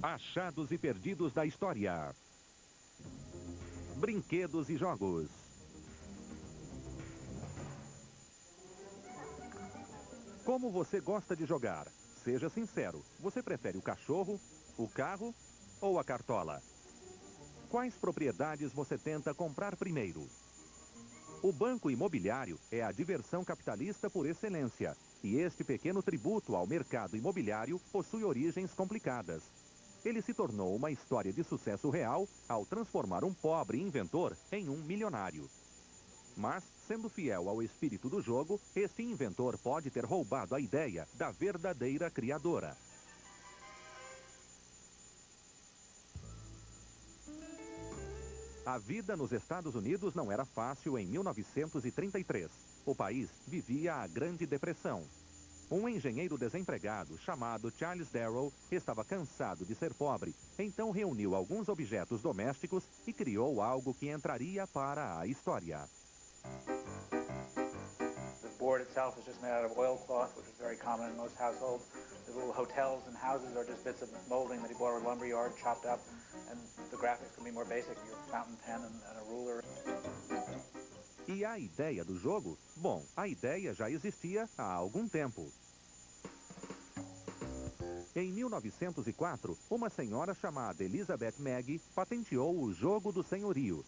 Achados e perdidos da história. Brinquedos e jogos. Como você gosta de jogar? Seja sincero, você prefere o cachorro, o carro ou a cartola? Quais propriedades você tenta comprar primeiro? O banco imobiliário é a diversão capitalista por excelência, e este pequeno tributo ao mercado imobiliário possui origens complicadas. Ele se tornou uma história de sucesso real ao transformar um pobre inventor em um milionário. Mas, sendo fiel ao espírito do jogo, este inventor pode ter roubado a ideia da verdadeira criadora. A vida nos Estados Unidos não era fácil em 1933. O país vivia a Grande Depressão. Um engenheiro desempregado chamado Charles Darrow estava cansado de ser pobre, então reuniu alguns objetos domésticos e criou algo que entraria para a história. The board itself is just made out of oilcloth, which is very common in most households. The little hotels and houses are just bits of molding that he bought at a lumber yard, chopped up, and the graphics can be more basic, your fountain pen and a ruler. E a ideia do jogo? Bom, a ideia já existia há algum tempo. Em 1904, uma senhora chamada Elizabeth Maggie patenteou o jogo do senhorio.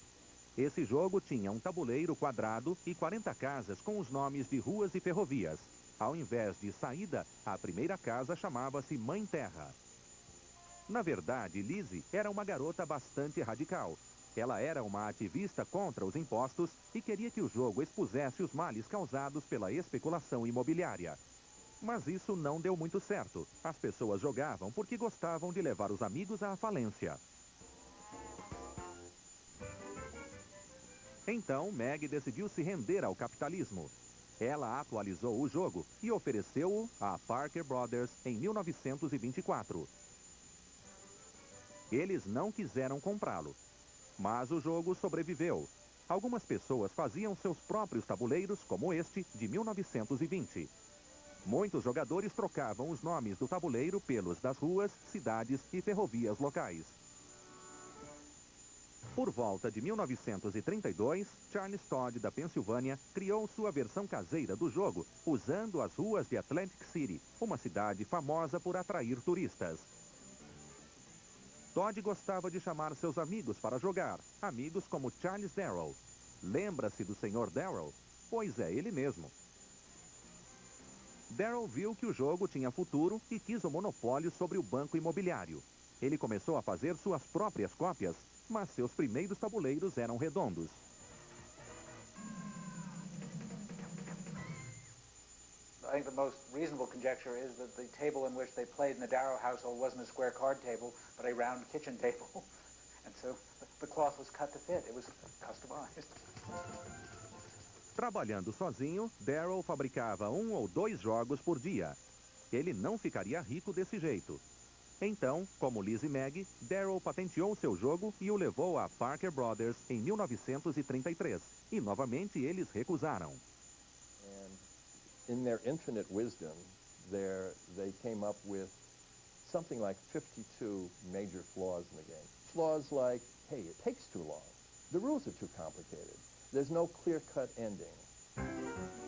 Esse jogo tinha um tabuleiro quadrado e 40 casas com os nomes de ruas e ferrovias. Ao invés de saída, a primeira casa chamava-se Mãe Terra. Na verdade, Lizzie era uma garota bastante radical. Ela era uma ativista contra os impostos e queria que o jogo expusesse os males causados pela especulação imobiliária. Mas isso não deu muito certo. As pessoas jogavam porque gostavam de levar os amigos à falência. Então, Meg decidiu se render ao capitalismo. Ela atualizou o jogo e ofereceu-o a Parker Brothers em 1924. Eles não quiseram comprá-lo, mas o jogo sobreviveu. Algumas pessoas faziam seus próprios tabuleiros, como este, de 1920. Muitos jogadores trocavam os nomes do tabuleiro pelos das ruas, cidades e ferrovias locais. Por volta de 1932, Charles Todd, da Pensilvânia, criou sua versão caseira do jogo, usando as ruas de Atlantic City, uma cidade famosa por atrair turistas. Todd gostava de chamar seus amigos para jogar, amigos como Charles Darrow. Lembra-se do Sr. Darrow? Pois é, ele mesmo. Darrow viu que o jogo tinha futuro e quis o monopólio sobre o banco imobiliário. Ele começou a fazer suas próprias cópias, mas seus primeiros tabuleiros eram redondos. I think the most reasonable conjecture is that the table in which they played in the Darrow household wasn't a square card table, but a round kitchen table. And so the cloth was cut to fit. It was customized. Trabalhando sozinho, Darrow fabricava 1 ou 2 jogos por dia. Ele não ficaria rico desse jeito. Então, como Liz e Meg, Darrow patenteou seu jogo e o levou a Parker Brothers em 1933. E novamente eles recusaram. In their infinite wisdom, they came up with something like 52 major flaws in the game. Flaws like, hey, it takes too long. The rules are too complicated. There's no clear-cut ending.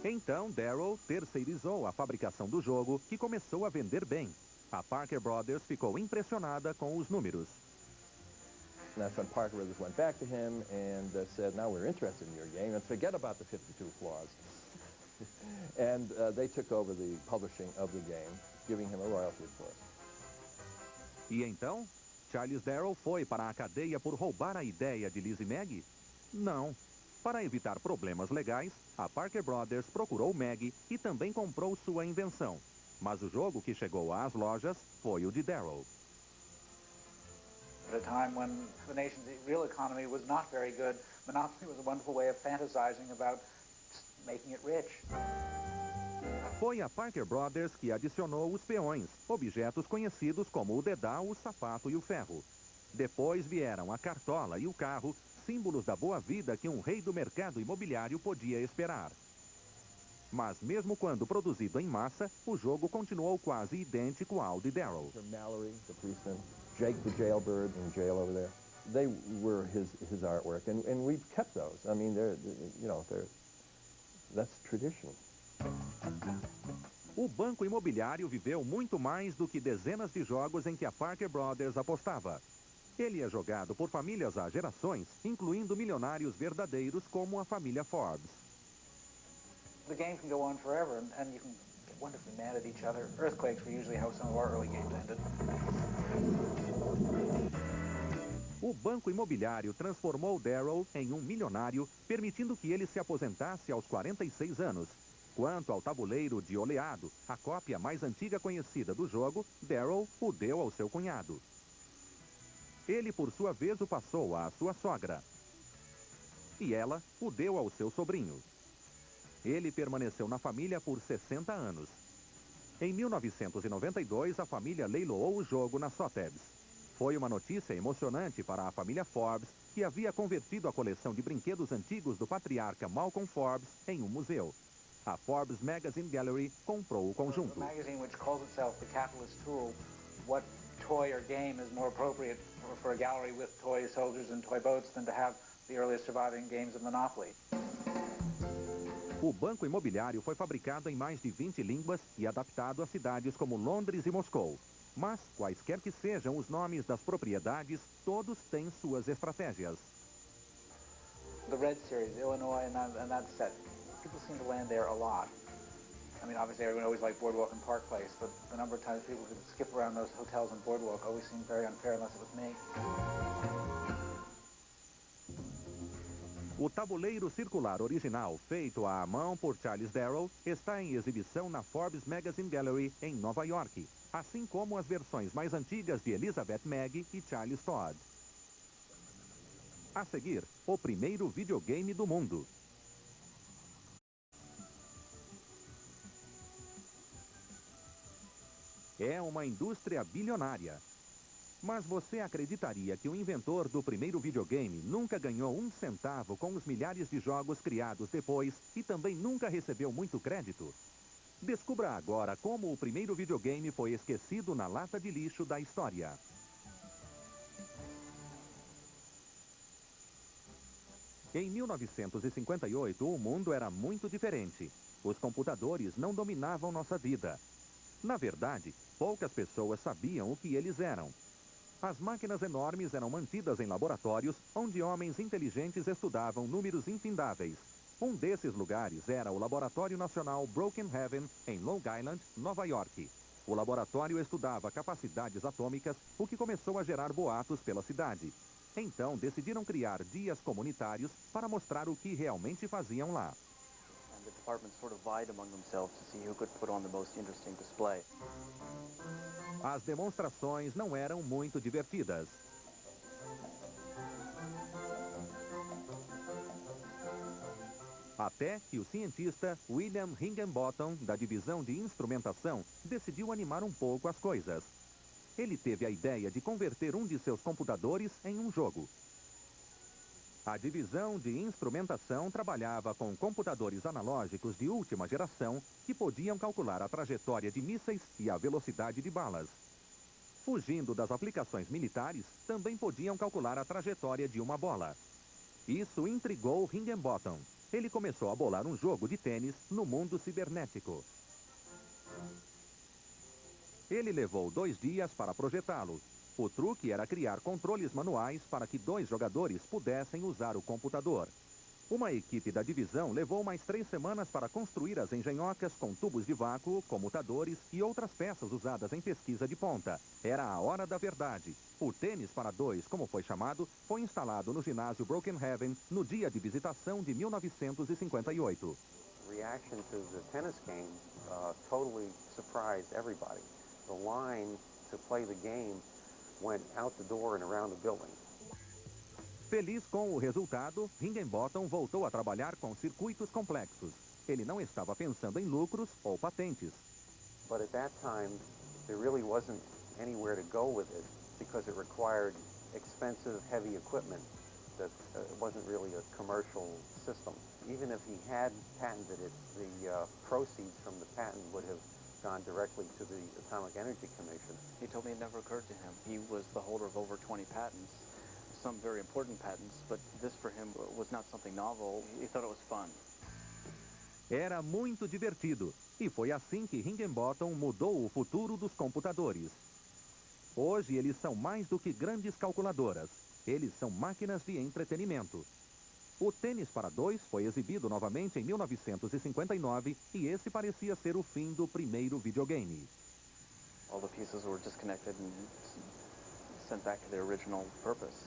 Então, Darrow terceirizou a fabricação do jogo, que começou a vender bem. A Parker Brothers ficou impressionada com os números. And that's when Parker Brothers went back to him and said, now we're interested in your game, and forget about the 52 flaws. And they took over the publishing of the game, giving him a royalty, of course. E então, Charles Darrow foi para a cadeia por roubar a ideia de Liz e Meg? Não. Para evitar problemas legais, a Parker Brothers procurou Meg e também comprou sua invenção. Mas o jogo que chegou às lojas foi o de Darrow. At a time when the nation's real economy was not very good, Monopoly was a wonderful way of fantasizing about making it rich. Foi a Parker Brothers que adicionou os peões, objetos conhecidos como o dedal, o sapato e o ferro. Depois vieram a cartola e o carro, símbolos da boa vida que um rei do mercado imobiliário podia esperar. Mas mesmo quando produzido em massa, o jogo continuou quase idêntico ao de Darrow. Mallory, the policeman, Jake the Jailbird in jail over there. They were his artwork, and we've kept those. I mean, that's tradition. O Banco Imobiliário viveu muito mais do que dezenas de jogos em que a Parker Brothers apostava. Ele é jogado por famílias há gerações, incluindo milionários verdadeiros como a família Forbes. The game can go on forever, and you can get wonderfully mad at each other. Earthquakes were usually how some of our early games ended. O Banco Imobiliário transformou Darryl em um milionário, permitindo que ele se aposentasse aos 46 anos. Quanto ao tabuleiro de oleado, a cópia mais antiga conhecida do jogo, Darryl o deu ao seu cunhado. Ele, por sua vez, o passou à sua sogra. E ela o deu ao seu sobrinho. Ele permaneceu na família por 60 anos. Em 1992, a família leiloou o jogo na Sotheby's. Foi uma notícia emocionante para a família Forbes, que havia convertido a coleção de brinquedos antigos do patriarca Malcolm Forbes em um museu. A Forbes Magazine Gallery comprou o conjunto. A magazine which calls itself the capitalist tool, what toy or game is more appropriate for a gallery with toy soldiers and toy boats than to have the earliest surviving games of Monopoly? O Banco Imobiliário foi fabricado em mais de 20 línguas e adaptado a cidades como Londres e Moscou. Mas, quaisquer que sejam os nomes das propriedades, todos têm suas estratégias. The Red Series, Illinois, and that set. People seem to land there a lot. I mean, obviously everyone always liked Boardwalk and Park Place, but the number of times people could skip around those hotels and Boardwalk always seemed very unfair unless it was me. O tabuleiro circular original, feito à mão por Charles Darrow, está em exibição na Forbes Magazine Gallery, em Nova York, assim como as versões mais antigas de Elizabeth Maggie e Charles Todd. A seguir, o primeiro videogame do mundo. É uma indústria bilionária. Mas você acreditaria que o inventor do primeiro videogame nunca ganhou um centavo com os milhares de jogos criados depois e também nunca recebeu muito crédito? Descubra agora como o primeiro videogame foi esquecido na lata de lixo da história. Em 1958, o mundo era muito diferente. Os computadores não dominavam nossa vida. Na verdade, poucas pessoas sabiam o que eles eram. As máquinas enormes eram mantidas em laboratórios onde homens inteligentes estudavam números infindáveis. Um desses lugares era o Laboratório Nacional Broken Heaven, em Long Island, Nova York. O laboratório estudava capacidades atômicas, o que começou a gerar boatos pela cidade. Então, decidiram criar dias comunitários para mostrar o que realmente faziam lá. The departments sort of vied among themselves to see who could put on the most interesting display. As demonstrações não eram muito divertidas. Até que o cientista William Higginbottom, da divisão de instrumentação, decidiu animar um pouco as coisas. Ele teve a ideia de converter um de seus computadores em um jogo. A divisão de instrumentação trabalhava com computadores analógicos de última geração que podiam calcular a trajetória de mísseis e a velocidade de balas. Fugindo das aplicações militares, também podiam calcular a trajetória de uma bola. Isso intrigou Higginbottom. Ele começou a bolar um jogo de tênis no mundo cibernético. Ele levou 2 dias para projetá-lo. O truque era criar controles manuais para que 2 jogadores pudessem usar o computador. Uma equipe da divisão levou mais 3 semanas para construir as engenhocas com tubos de vácuo, comutadores e outras peças usadas em pesquisa de ponta. Era a hora da verdade. O tênis para 2, como foi chamado, foi instalado no ginásio Broken Heaven no dia de visitação de 1958. The reaction to the tennis game totally surprised everybody. The line to play the game went out the door and around the building. Feliz com o resultado, Higginbottom voltou a trabalhar com circuitos complexos. Ele não estava pensando em lucros ou patentes. But at that time, there really wasn't anywhere to go with it because it required expensive, heavy equipment that wasn't really a commercial system. Even if he had patented it, the proceeds from the patent would have gone gone directly to the Atomic Energy Commission. He told me it never occurred to him. He was the holder of over 20 patents, some very important patents, but this for him was not something novel. He thought it was fun. Era muito divertido, e foi assim que Higginbotham mudou o futuro dos computadores. Hoje eles são mais do que grandes calculadoras, eles são máquinas de entretenimento. O tênis para dois foi exibido novamente em 1959 e esse parecia ser o fim do primeiro videogame. All the pieces were disconnected and sent back to their original purpose.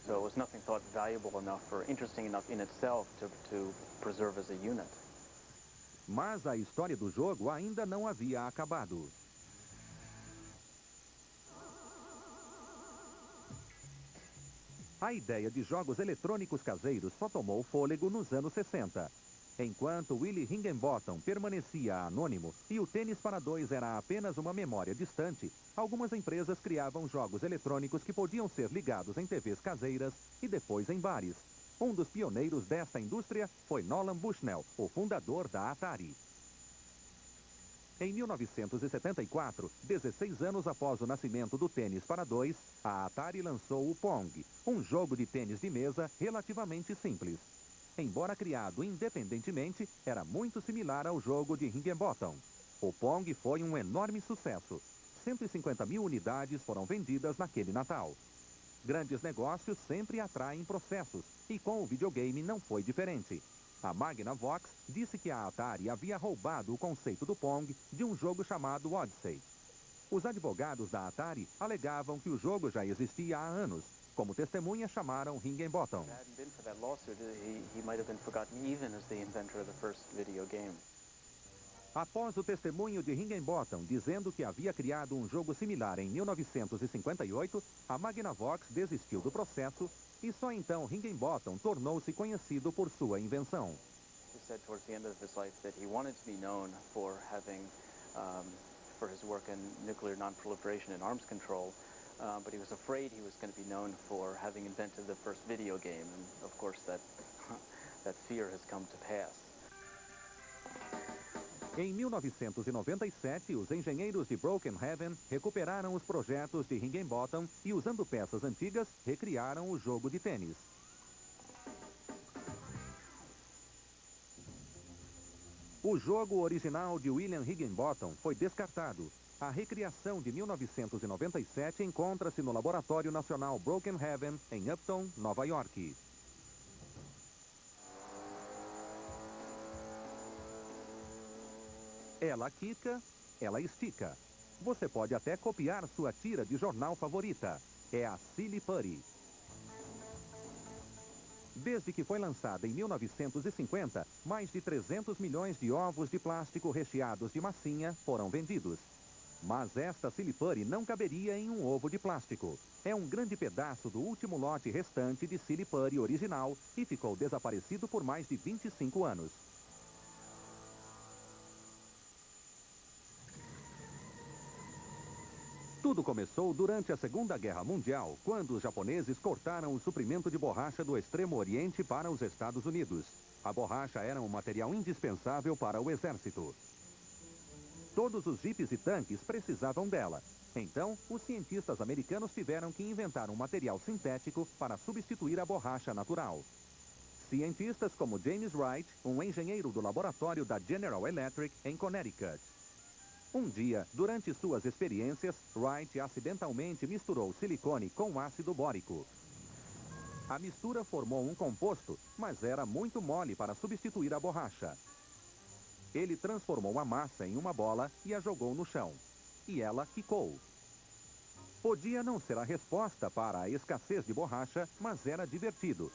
So it was nothing thought valuable enough or interesting enough in itself to preserve as a unit. Mas a história do jogo ainda não havia acabado. A ideia de jogos eletrônicos caseiros só tomou fôlego nos anos 60. Enquanto Willie Higginbotham permanecia anônimo e o tênis para dois era apenas uma memória distante, algumas empresas criavam jogos eletrônicos que podiam ser ligados em TVs caseiras e depois em bares. Um dos pioneiros desta indústria foi Nolan Bushnell, o fundador da Atari. Em 1974, 16 anos após o nascimento do tênis para dois, a Atari lançou o Pong, um jogo de tênis de mesa relativamente simples. Embora criado independentemente, era muito similar ao jogo de Higginbotham. O Pong foi um enorme sucesso. 150 mil unidades foram vendidas naquele Natal. Grandes negócios sempre atraem processos, e com o videogame não foi diferente. A Magnavox disse que a Atari havia roubado o conceito do Pong de um jogo chamado Odyssey. Os advogados da Atari alegavam que o jogo já existia há anos. Como testemunha, chamaram Higginbotham. Após o testemunho de Higginbotham dizendo que havia criado um jogo similar em 1958, a Magnavox desistiu do processo e só então Higginbotham tornou-se conhecido por sua invenção. He said towards the end of his life that he wanted to be known for having, for his work in nuclear non-proliferation and arms control, but he was afraid he was going to be known for having invented the first video game, and of course that fear has come to pass. Em 1997, os engenheiros de Brookhaven recuperaram os projetos de Higginbotham e, usando peças antigas, recriaram o jogo de tênis. O jogo original de William Higginbotham foi descartado. A recriação de 1997 encontra-se no Laboratório Nacional Brookhaven, em Upton, Nova York. Ela quica, ela estica. Você pode até copiar sua tira de jornal favorita. É a Silly Putty. Desde que foi lançada em 1950, mais de 300 milhões de ovos de plástico recheados de massinha foram vendidos. Mas esta Silly Putty não caberia em um ovo de plástico. É um grande pedaço do último lote restante de Silly Putty original e ficou desaparecido por mais de 25 anos. Tudo começou durante a Segunda Guerra Mundial, quando os japoneses cortaram o suprimento de borracha do Extremo Oriente para os Estados Unidos. A borracha era um material indispensável para o exército. Todos os jipes e tanques precisavam dela. Então, os cientistas americanos tiveram que inventar um material sintético para substituir a borracha natural. Cientistas como James Wright, um engenheiro do laboratório da General Electric, em Connecticut. Um dia, durante suas experiências, Wright acidentalmente misturou silicone com ácido bórico. A mistura formou um composto, mas era muito mole para substituir a borracha. Ele transformou a massa em uma bola e a jogou no chão. E ela quicou. Podia não ser a resposta para a escassez de borracha, mas era divertido.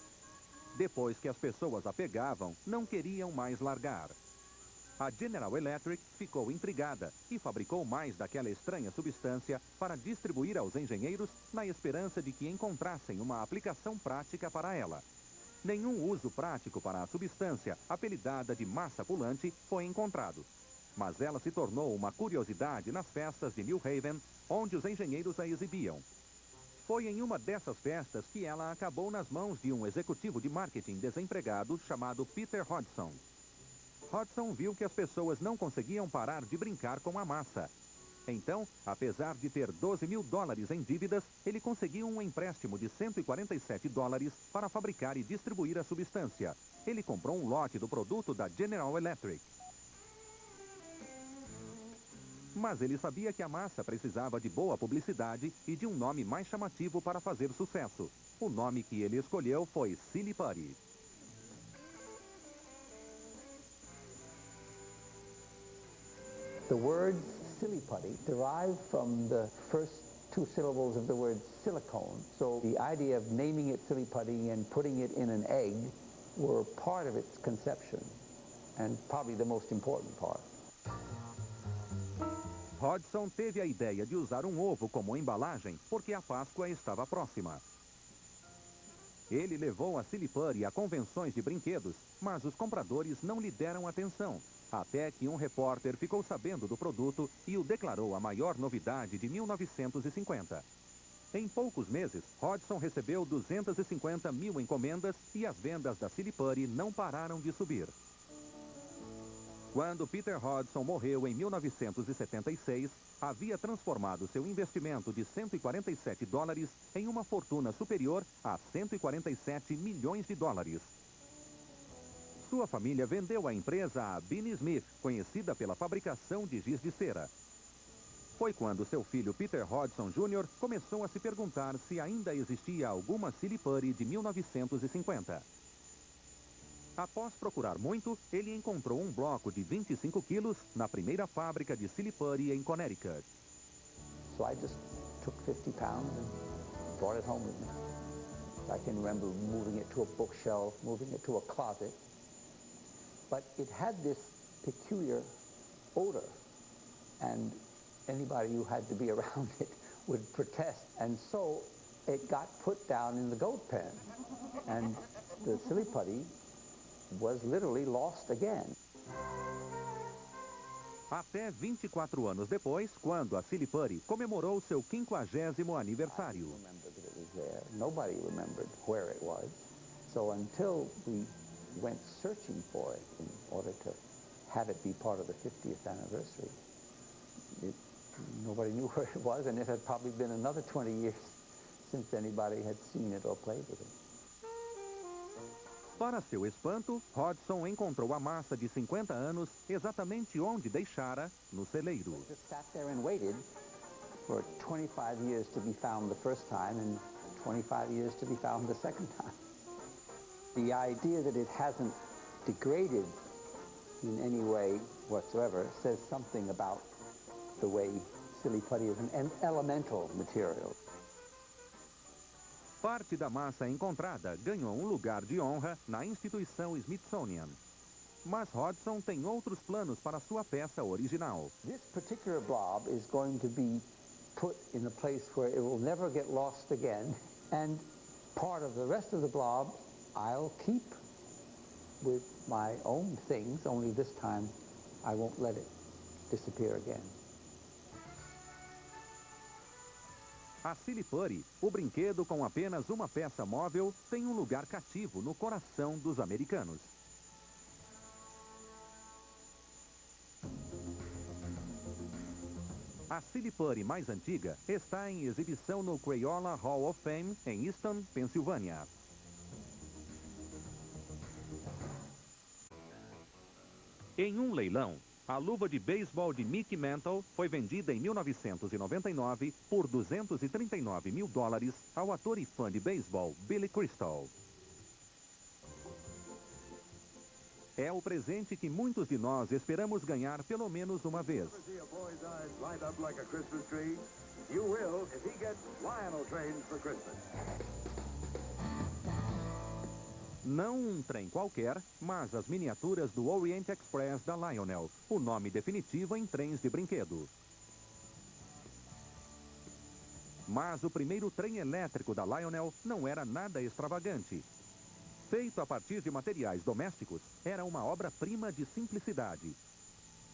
Depois que as pessoas a pegavam, não queriam mais largar. A General Electric ficou intrigada e fabricou mais daquela estranha substância para distribuir aos engenheiros na esperança de que encontrassem uma aplicação prática para ela. Nenhum uso prático para a substância, apelidada de massa pulante, foi encontrado. Mas ela se tornou uma curiosidade nas festas de New Haven, onde os engenheiros a exibiam. Foi em uma dessas festas que ela acabou nas mãos de um executivo de marketing desempregado chamado Peter Hodgson. Hodgson viu que as pessoas não conseguiam parar de brincar com a massa. Então, apesar de ter 12 mil dólares em dívidas, ele conseguiu um empréstimo de 147 dólares para fabricar e distribuir a substância. Ele comprou um lote do produto da General Electric. Mas ele sabia que a massa precisava de boa publicidade e de um nome mais chamativo para fazer sucesso. O nome que ele escolheu foi Silly Putty. The word silly putty derived from the first two syllables of the word silicone. So the idea of naming it silly putty and putting it in an egg were part of its conception, and probably the most important part. Hodgson teve a ideia de usar um ovo como embalagem porque a Páscoa estava próxima. Ele levou a Silly Putty a convenções de brinquedos, mas os compradores não lhe deram atenção, até que um repórter ficou sabendo do produto e o declarou a maior novidade de 1950. Em poucos meses, Hodgson recebeu 250 mil encomendas e as vendas da Silly Putty não pararam de subir. Quando Peter Hodgson morreu em 1976, havia transformado seu investimento de 147 dólares em uma fortuna superior a 147 milhões de dólares. Sua família vendeu a empresa a Beanie Smith, conhecida pela fabricação de giz de cera. Foi quando seu filho Peter Hodgson Jr. começou a se perguntar se ainda existia alguma Silly Putty de 1950. Após procurar muito, ele encontrou um bloco de 25 quilos na primeira fábrica de Silly Putty em Connecticut. So I just took 50 pounds and brought it home with me. I can remember moving it to a bookshelf, moving it to a closet. But it had this peculiar odor, and anybody who had to be around it would protest. And so it got put down in the goat pen, and the Silly Putty was literally lost again. Até 24 anos depois, quando a Silly Putty comemorou seu 50º aniversário. I remember that it was there. Nobody remembered where it was. So until we went searching for it in order to have it be part of the 50th anniversary, nobody knew where it was, and it had probably been another 20 years since anybody had seen it or played with it. Para seu espanto, Hodgson encontrou a massa de 50 anos exatamente onde deixara, no celeiro. Just sat there and waited for 25 years to be found the first time and 25 years to be found the second time. The idea that it hasn't degraded in any way whatsoever says something about the way Silly Putty is an elemental material. Parte da massa encontrada ganhou um lugar de honra na instituição Smithsonian. Mas Hodgson tem outros planos para sua peça original. This particular blob is going to be put in a place where it will never get lost again, and part of the rest of the blob I'll keep with my own things, only this time I won't let it disappear again. A Silly Putty, o brinquedo com apenas uma peça móvel, tem um lugar cativo no coração dos americanos. A Silly Putty mais antiga está em exibição no Crayola Hall of Fame, em Easton, Pensilvânia. Em um leilão, a luva de beisebol de Mickey Mantle foi vendida em 1999 por 239 mil dólares ao ator e fã de beisebol Billy Crystal. É o presente que muitos de nós esperamos ganhar pelo menos uma vez. Não um trem qualquer, mas as miniaturas do Orient Express da Lionel, o nome definitivo em trens de brinquedo. Mas o primeiro trem elétrico da Lionel não era nada extravagante. Feito a partir de materiais domésticos, era uma obra-prima de simplicidade.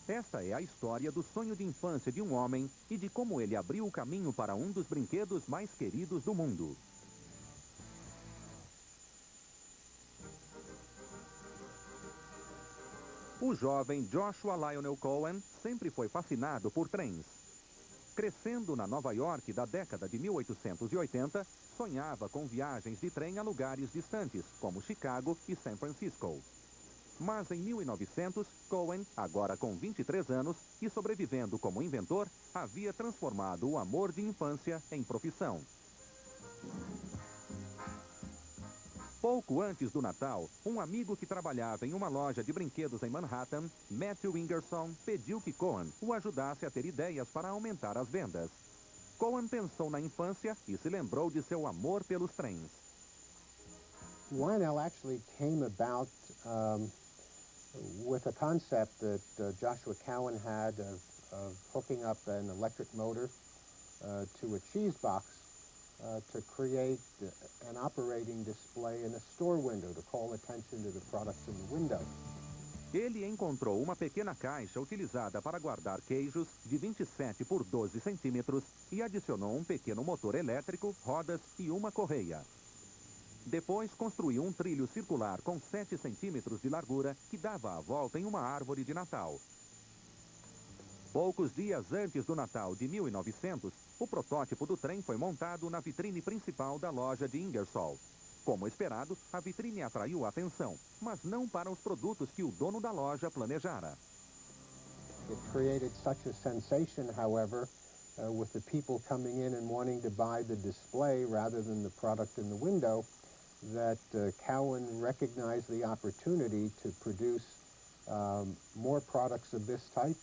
Esta é a história do sonho de infância de um homem e de como ele abriu o caminho para um dos brinquedos mais queridos do mundo. O jovem Joshua Lionel Cohen sempre foi fascinado por trens. Crescendo na Nova York da década de 1880, sonhava com viagens de trem a lugares distantes, como Chicago e São Francisco. Mas em 1900, Cohen, agora com 23 anos e sobrevivendo como inventor, havia transformado o amor de infância em profissão. Pouco antes do Natal, um amigo que trabalhava em uma loja de brinquedos em Manhattan, Matthew Ingersoll, pediu que Cohen o ajudasse a ter ideias para aumentar as vendas. Cohen pensou na infância e se lembrou de seu amor pelos trens. Lionel actually came about with a concept that Joshua Cowen had of hooking up an electric motor to a cheese box to create an operating display in a store window to call attention to the products in the window. Ele encontrou uma pequena caixa utilizada para guardar queijos de 27 por 12 centímetros e adicionou um pequeno motor elétrico, rodas e uma correia. Depois construiu um trilho circular com 7 centímetros de largura que dava a volta em uma árvore de Natal. Poucos dias antes do Natal de 1900, o protótipo do trem foi montado na vitrine principal da loja de Ingersoll. Como esperado, a vitrine atraiu a atenção, mas não para os produtos que o dono da loja planejara. It created such a sensation, however, with the people coming in and wanting to buy the display rather than the product in the window, that Cowen recognized the opportunity to produce more products of this type.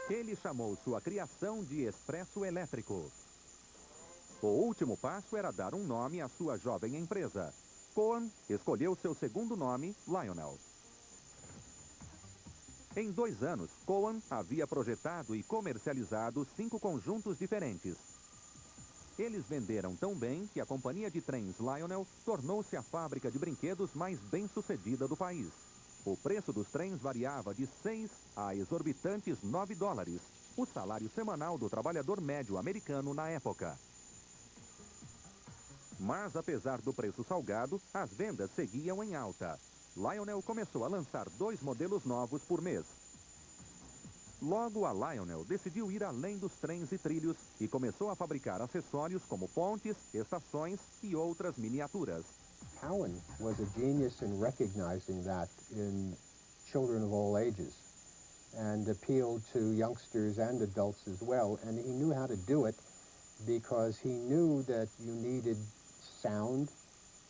Ele chamou sua criação de Expresso Elétrico. O último passo era dar um nome à sua jovem empresa. Cohen escolheu seu segundo nome, Lionel. Em 2 anos, Cohen havia projetado e comercializado 5 conjuntos diferentes. Eles venderam tão bem que a companhia de trens Lionel tornou-se a fábrica de brinquedos mais bem-sucedida do país. O preço dos trens variava de 6 a exorbitantes $9, o salário semanal do trabalhador médio americano na época. Mas, apesar do preço salgado, as vendas seguiam em alta. Lionel começou a lançar 2 modelos novos por mês. Logo, a Lionel decidiu ir além dos trens e trilhos e começou a fabricar acessórios como pontes, estações e outras miniaturas. Cowen was a genius in recognizing that in children of all ages and appealed to youngsters and adults as well. And he knew how to do it because he knew that you needed sound,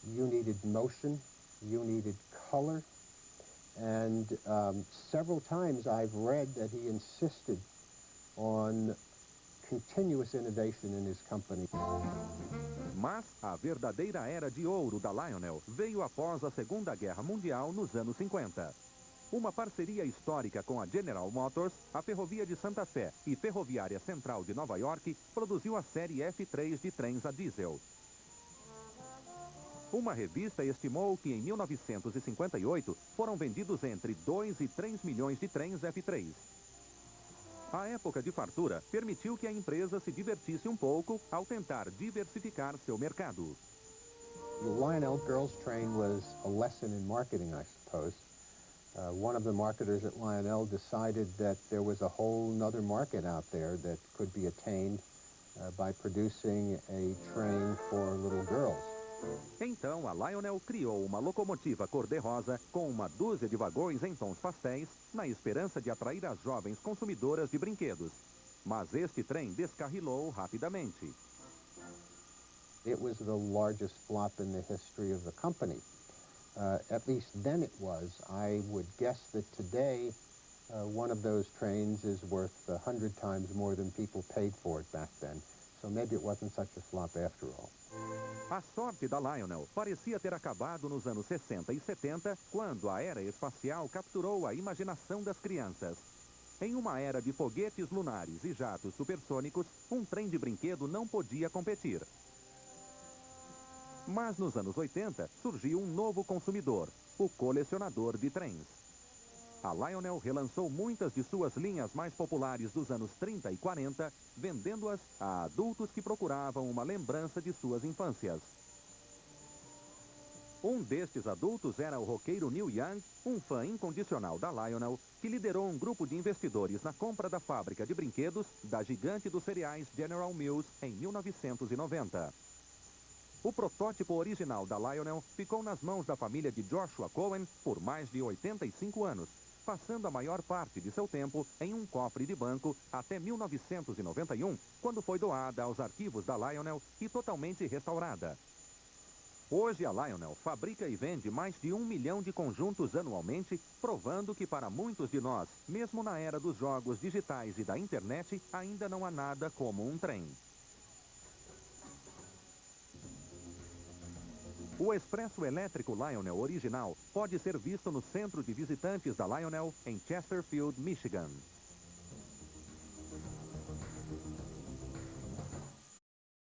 you needed motion, you needed color. And several times I've read that he insisted on continuous innovation in his company. Mas a verdadeira era de ouro da Lionel veio após a Segunda Guerra Mundial nos anos 50. Uma parceria histórica com a General Motors, a Ferrovia de Santa Fé e Ferroviária Central de Nova York produziu a série F3 de trens a diesel. Uma revista estimou que em 1958 foram vendidos entre 2 e 3 milhões de trens F3. A época de fartura permitiu que a empresa se divertisse um pouco ao tentar diversificar seu mercado. The Lionel Girls Train was a lesson in marketing, I suppose. One of the marketers at Lionel decided that there was a whole other market out there that could be attained by producing a train for little girls. Então, a Lionel criou uma locomotiva cor-de-rosa com uma dúzia de vagões em tons pastéis, na esperança de atrair as jovens consumidoras de brinquedos. Mas este trem descarrilou rapidamente. It was the largest flop in the history of the company. At least then it was. I would guess that today one of those trains is worth 100 times more than people paid for it back then. So maybe it wasn't such a flop after all. A sorte da Lionel parecia ter acabado nos anos 60 e 70, quando a era espacial capturou a imaginação das crianças. Em uma era de foguetes lunares e jatos supersônicos, um trem de brinquedo não podia competir. Mas nos anos 80 surgiu um novo consumidor, o colecionador de trens. A Lionel relançou muitas de suas linhas mais populares dos anos 30 e 40, vendendo-as a adultos que procuravam uma lembrança de suas infâncias. Um destes adultos era o roqueiro Neil Young, um fã incondicional da Lionel, que liderou um grupo de investidores na compra da fábrica de brinquedos da gigante dos cereais General Mills em 1990. O protótipo original da Lionel ficou nas mãos da família de Joshua Cohen por mais de 85 anos, passando a maior parte de seu tempo em um cofre de banco até 1991, quando foi doada aos arquivos da Lionel e totalmente restaurada. Hoje, a Lionel fabrica e vende mais de 1 milhão de conjuntos anualmente, provando que para muitos de nós, mesmo na era dos jogos digitais e da internet, ainda não há nada como um trem. O expresso elétrico Lionel original pode ser visto no centro de visitantes da Lionel, em Chesterfield, Michigan.